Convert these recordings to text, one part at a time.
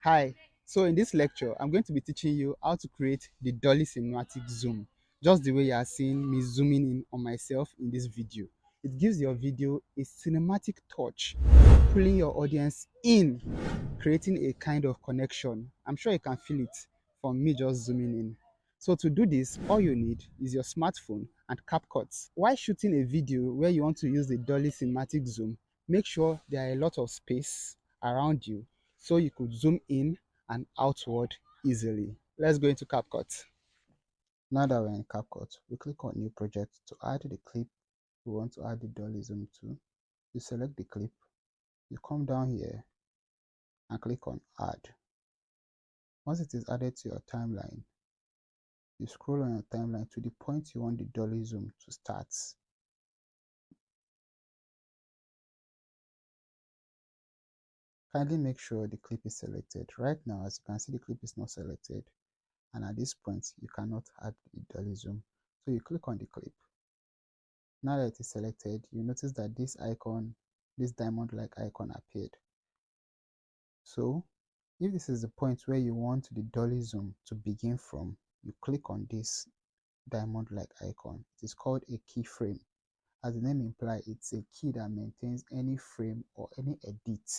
Hi, so in this lecture, I'm going to be teaching you how to create the Dolly Cinematic Zoom, just the way you are seeing me zooming in on myself in this video. It gives your video a cinematic touch, pulling your audience in, creating a kind of connection. I'm sure you can feel it from me just zooming in. So to do this, all you need is your smartphone and CapCut. While shooting a video where you want to use the Dolly Cinematic Zoom, make sure there are a lot of space around you so you could zoom in and outward easily. Let's go into CapCut. Now that we're in CapCut, we click on New Project to add the clip we want to add the dolly zoom to. You select the clip, you come down here and click on Add. Once it is added to your timeline, you scroll on your timeline to the point you want the dolly zoom to start. Kindly make sure the clip is selected. Right now, as you can see, the clip is not selected, and at this point, you cannot add the dolly zoom. So you click on the clip. Now that it is selected, you notice that this icon, this diamond-like icon appeared. So if this is the point where you want the dolly zoom to begin from, you click on this diamond-like icon. It is called a keyframe. As the name implies, it's a key that maintains any frame or any edit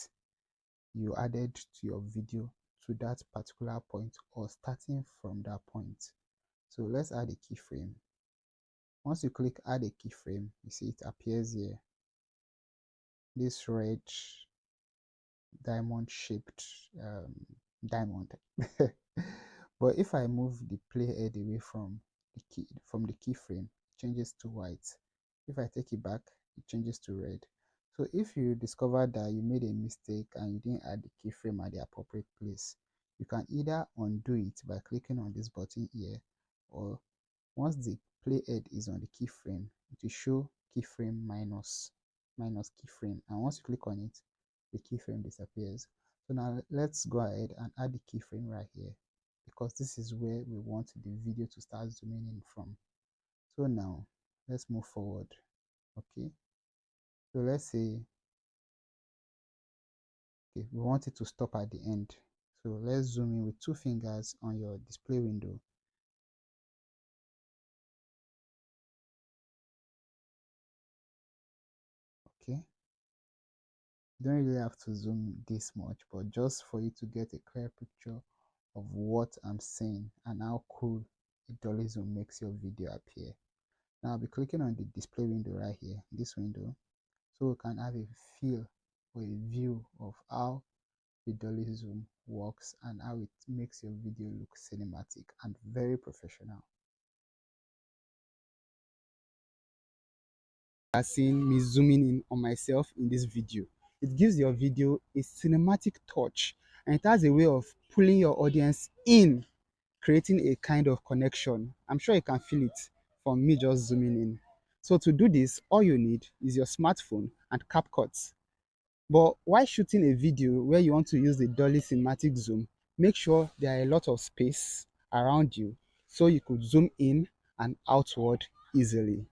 you added to your video to that particular point or starting from that point. So let's add a keyframe. Once you click add a keyframe, you see it appears here. This red diamond shaped diamond. But if I move the playhead away from the keyframe, it changes to white. If I take it back, it changes to red. So if you discover that you made a mistake and you didn't add the keyframe at the appropriate place, you can either undo it by clicking on this button here, or once the playhead is on the keyframe, it will show keyframe minus keyframe, and once you click on it, the keyframe disappears. So now let's go ahead and add the keyframe right here, because this is where we want the video to start zooming in from. So now let's move forward. Okay, so let's say okay, we want it to stop at the end. So let's zoom in with two fingers on your display window. Okay, you don't really have to zoom this much, but just for you to get a clear picture of what I'm saying and how cool a dolly zoom makes your video appear. Now I'll be clicking on the display window right here, this window, so we can have a feel or a view of how the dolly zoom works and how it makes your video look cinematic and very professional. Are seeing me zooming in on myself in this video. It gives your video a cinematic touch, and it has a way of pulling your audience in, creating a kind of connection. I'm sure you can feel it from me just zooming in. So to do this, all you need is your smartphone and CapCut. But while shooting a video where you want to use the dolly cinematic zoom, make sure there are a lot of space around you so you could zoom in and outward easily.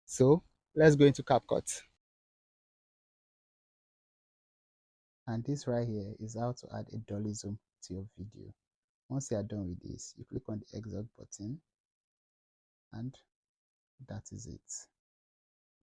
So let's go into CapCut. And this right here is how to add a dolly zoom to your video. Once you are done with this, you click on the exit button, and that is it.